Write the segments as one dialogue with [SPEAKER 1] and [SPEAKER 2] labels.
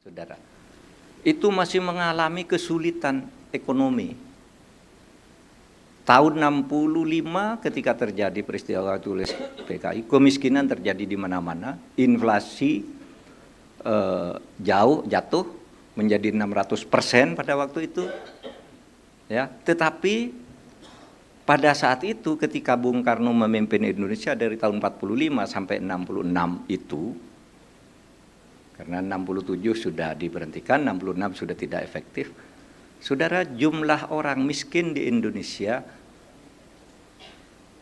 [SPEAKER 1] Saudara, itu masih mengalami kesulitan ekonomi. Tahun 65 ketika terjadi peristiwa tulis PKI, kemiskinan terjadi di mana-mana, inflasi jatuh menjadi 600% pada waktu itu. Ya, tetapi pada saat itu ketika Bung Karno memimpin Indonesia dari tahun 45 sampai 66 itu, karena 67 sudah diberhentikan, 66 sudah tidak efektif. Saudara, jumlah orang miskin di Indonesia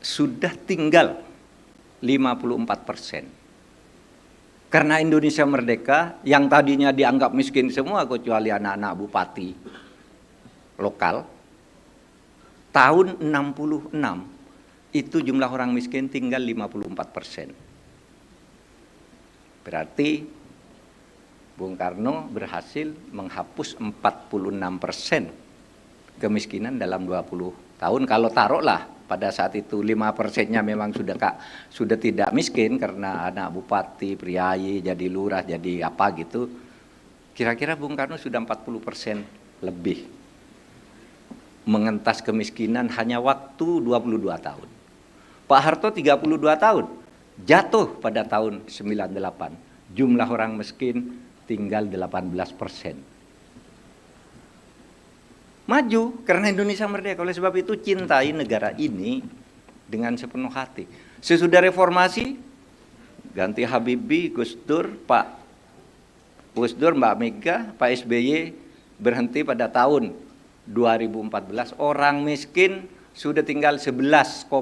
[SPEAKER 1] sudah tinggal 54%. Karena Indonesia merdeka, yang tadinya dianggap miskin semua kecuali anak-anak bupati lokal, tahun 66 itu jumlah orang miskin tinggal 54%. Berarti Bung Karno berhasil menghapus 46% kemiskinan dalam 20 tahun. Kalau taruhlah pada saat itu 5%-nya memang sudah tidak miskin karena anak bupati, priayi, jadi lurah, jadi apa gitu. Kira-kira Bung Karno sudah 40% lebih mengentas kemiskinan hanya waktu 22 tahun. Pak Harto 32 tahun, jatuh pada tahun 98. Jumlah orang miskin tinggal 18%. Maju karena Indonesia merdeka. Oleh sebab itu cintai negara ini dengan sepenuh hati. Sesudah reformasi, ganti Habibie, Gus Dur, Mbak Mega, Pak SBY berhenti pada tahun 2014. Orang miskin sudah tinggal 11,7%.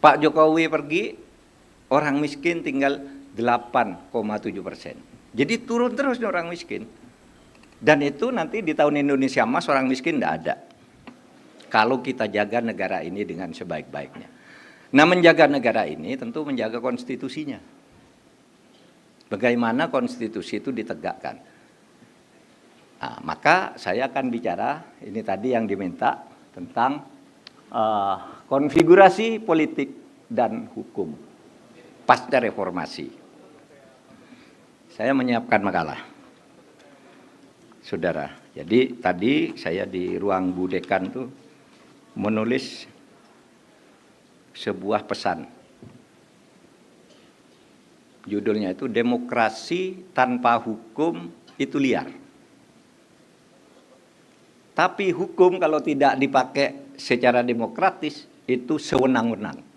[SPEAKER 1] Pak Jokowi pergi, orang miskin tinggal 8,7%. Jadi turun terus orang miskin. Dan itu nanti di tahun Indonesia Emas orang miskin tidak ada. Kalau kita jaga negara ini dengan sebaik-baiknya. Nah, menjaga negara ini tentu menjaga konstitusinya. Bagaimana konstitusi itu ditegakkan. Nah, maka saya akan bicara, ini tadi yang diminta, tentang konfigurasi politik dan hukum pasca reformasi. Saya menyiapkan makalah, saudara. Jadi tadi saya di ruang Bu Dekan tuh menulis sebuah pesan. Judulnya itu Demokrasi Tanpa Hukum Itu Liar. Tapi hukum kalau tidak dipakai secara demokratis itu sewenang-wenang.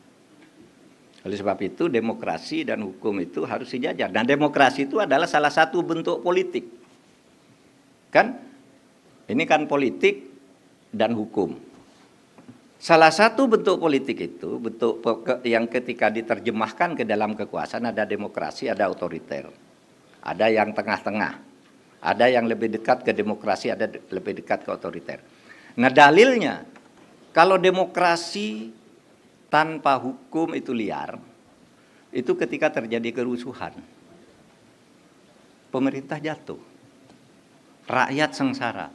[SPEAKER 1] Oleh sebab itu demokrasi dan hukum itu harus sejajar. Dan demokrasi itu adalah salah satu bentuk politik. Kan? Ini kan politik dan hukum. Salah satu bentuk politik itu, bentuk yang ketika diterjemahkan ke dalam kekuasaan ada demokrasi, ada otoriter. Ada yang tengah-tengah. Ada yang lebih dekat ke demokrasi, ada lebih dekat ke otoriter. Nah, dalilnya kalau demokrasi tanpa hukum itu liar, itu ketika terjadi kerusuhan, pemerintah jatuh, rakyat sengsara.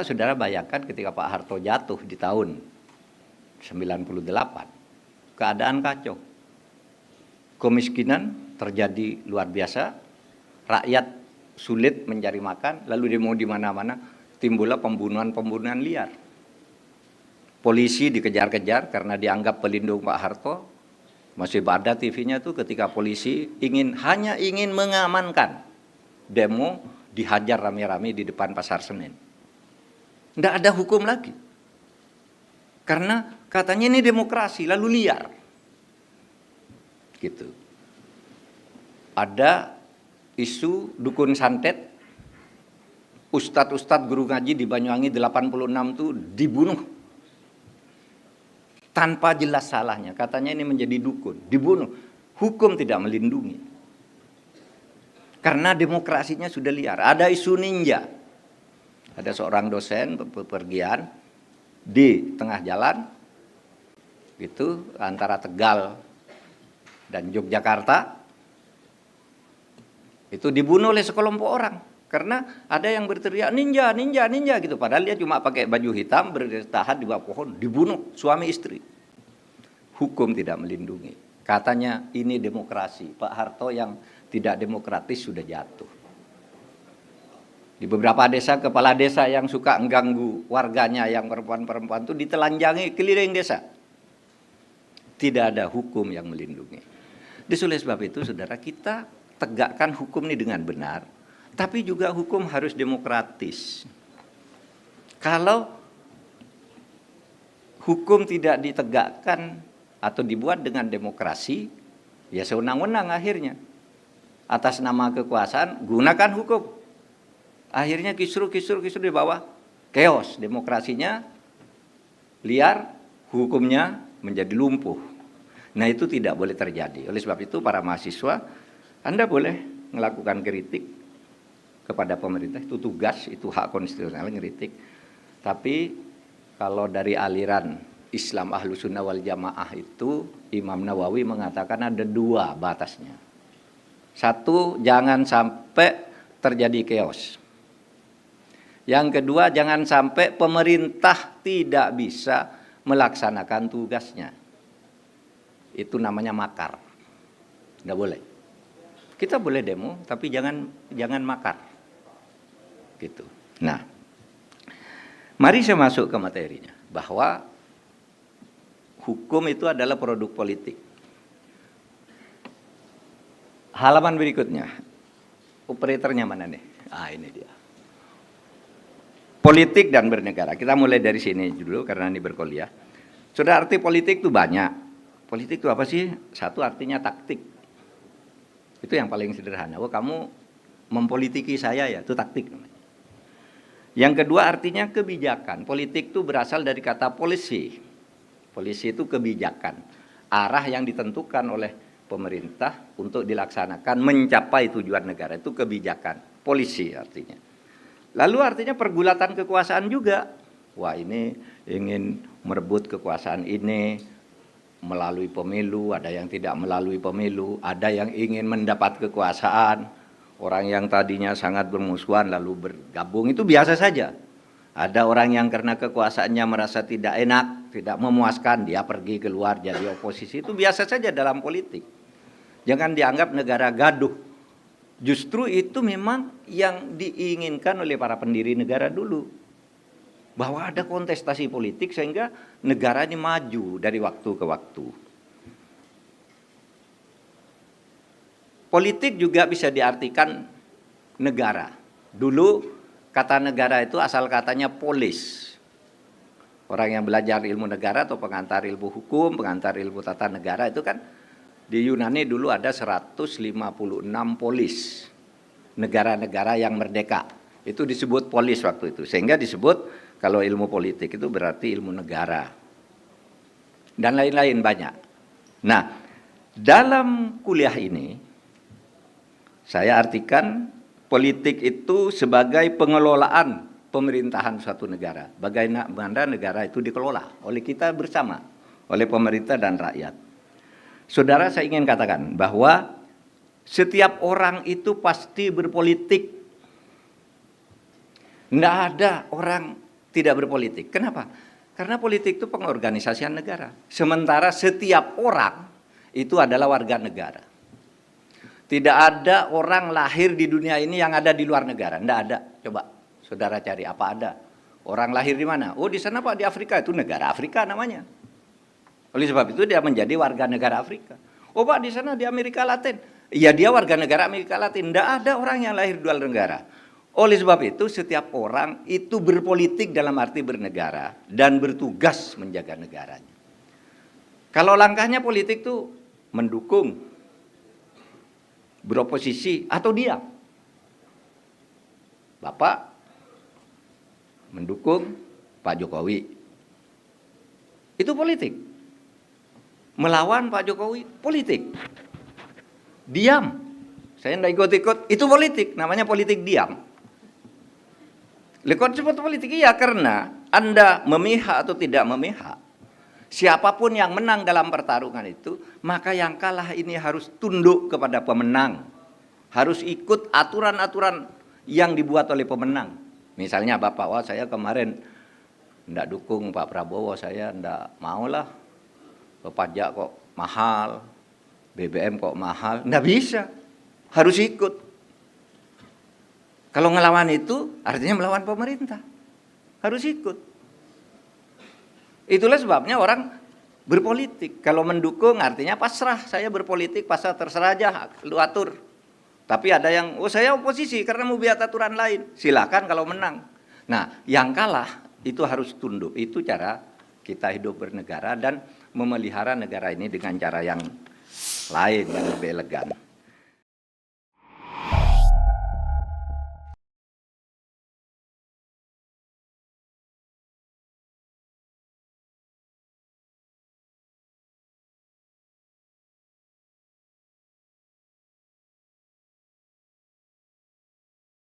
[SPEAKER 1] Saudara bayangkan ketika Pak Harto jatuh di tahun 98, keadaan kacau. Kemiskinan terjadi luar biasa, rakyat sulit mencari makan, lalu demo di mana-mana, timbullah pembunuhan liar. Polisi dikejar-kejar karena dianggap pelindung Pak Harto. Masih ada TV-nya tuh ketika polisi hanya ingin mengamankan demo, dihajar rame-rame di depan Pasar Senen. Tidak ada hukum lagi. Karena katanya ini demokrasi, lalu liar. Gitu. Ada isu dukun santet, ustadz guru ngaji di Banyuwangi 86 tuh dibunuh. Tanpa jelas salahnya, katanya ini menjadi dukun, dibunuh. Hukum tidak melindungi. Karena demokrasinya sudah liar. Ada isu ninja. Ada seorang dosen bepergian di tengah jalan, gitu, antara Tegal dan Yogyakarta. Itu dibunuh oleh sekelompok orang. Karena ada yang berteriak ninja gitu. Padahal dia cuma pakai baju hitam bertahan di bawah pohon. Dibunuh suami istri. Hukum tidak melindungi. Katanya ini demokrasi. Pak Harto yang tidak demokratis sudah jatuh. Di beberapa desa, kepala desa yang suka mengganggu warganya yang perempuan-perempuan itu ditelanjangi keliling desa. Tidak ada hukum yang melindungi. Oleh sebab itu, saudara, kita tegakkan hukum ini dengan benar, tapi juga hukum harus demokratis. Kalau hukum tidak ditegakkan atau dibuat dengan demokrasi, ya sewenang-wenang akhirnya. Atas nama kekuasaan, gunakan hukum. Akhirnya kisruh di bawah, chaos, demokrasinya liar, hukumnya menjadi lumpuh. Nah, itu tidak boleh terjadi. Oleh sebab itu, para mahasiswa, Anda boleh melakukan kritik kepada pemerintah, itu tugas, itu hak konstitusional ngeritik. Tapi kalau dari aliran Islam Ahlus Sunnah wal Jamaah itu, Imam Nawawi mengatakan ada dua batasnya. Satu, jangan sampai terjadi chaos. Yang kedua, jangan sampai pemerintah tidak bisa melaksanakan tugasnya. Itu namanya makar. Nggak boleh. Kita boleh demo, tapi jangan makar. Gitu. Nah, mari saya masuk ke materinya. Bahwa hukum itu adalah produk politik. Halaman berikutnya. Operatornya mana nih? Ini dia. Politik dan bernegara. Kita mulai dari sini dulu karena ini berkuliah. Sudah, arti politik itu banyak. Politik itu apa sih? Satu, artinya taktik. Itu yang paling sederhana. Oh, kamu mempolitiki saya ya, itu taktik. Yang kedua, artinya kebijakan. Politik itu berasal dari kata policy. Policy itu kebijakan. Arah yang ditentukan oleh pemerintah untuk dilaksanakan mencapai tujuan negara. Itu kebijakan. Policy artinya. Lalu artinya pergulatan kekuasaan juga. Wah, ini ingin merebut kekuasaan ini melalui pemilu, ada yang tidak melalui pemilu, ada yang ingin mendapat kekuasaan. Orang yang tadinya sangat bermusuhan lalu bergabung, itu biasa saja. Ada orang yang karena kekuasaannya merasa tidak enak, tidak memuaskan, dia pergi keluar jadi oposisi, itu biasa saja dalam politik. Jangan dianggap negara gaduh. Justru itu memang yang diinginkan oleh para pendiri negara dulu. Bahwa ada kontestasi politik sehingga negara ini maju dari waktu ke waktu. Politik juga bisa diartikan negara. Dulu kata negara itu asal katanya polis. Orang yang belajar ilmu negara atau pengantar ilmu hukum, pengantar ilmu tata negara itu kan di Yunani dulu ada 156 polis, negara-negara yang merdeka. Itu disebut polis waktu itu. Sehingga disebut kalau ilmu politik itu berarti ilmu negara. Dan lain-lain banyak. Nah, dalam kuliah ini, saya artikan politik itu sebagai pengelolaan pemerintahan suatu negara. Bagaimana negara itu dikelola oleh kita bersama, oleh pemerintah dan rakyat. Saudara, saya ingin katakan bahwa setiap orang itu pasti berpolitik. Tidak ada orang tidak berpolitik. Kenapa? Karena politik itu pengorganisasian negara. Sementara setiap orang itu adalah warga negara. Tidak ada orang lahir di dunia ini yang ada di luar negara. Tidak ada. Coba saudara cari apa ada. Orang lahir di mana? Oh, di sana Pak, di Afrika. Itu negara Afrika namanya. Oleh sebab itu dia menjadi warga negara Afrika. Oh Pak, di sana di Amerika Latin. Iya, dia warga negara Amerika Latin. Tidak ada orang yang lahir di luar negara. Oleh sebab itu setiap orang itu berpolitik dalam arti bernegara dan bertugas menjaga negaranya. Kalau langkahnya politik itu mendukung, beroposisi atau diam. Bapak mendukung Pak Jokowi. Itu politik. Melawan Pak Jokowi, politik. Diam. Saya tidak ikut-ikut, itu politik. Namanya politik diam. Lekon sebut politik, iya, karena Anda memihak atau tidak memihak. Siapapun yang menang dalam pertarungan itu, maka yang kalah ini harus tunduk kepada pemenang. Harus ikut aturan-aturan yang dibuat oleh pemenang. Misalnya Bapak, wah saya kemarin tidak dukung Pak Prabowo, saya tidak maulah. Pajak kok mahal, BBM kok mahal, nggak bisa, harus ikut. Kalau ngelawan itu artinya melawan pemerintah, harus ikut. Itulah sebabnya orang berpolitik. Kalau mendukung artinya pasrah, saya berpolitik pasrah, terserah aja, lu atur. Tapi ada yang, oh saya oposisi karena mau biar aturan lain, silakan kalau menang. Nah, yang kalah itu harus tunduk. Itu cara kita hidup bernegara dan memelihara negara ini dengan cara yang lain, yang lebih elegan.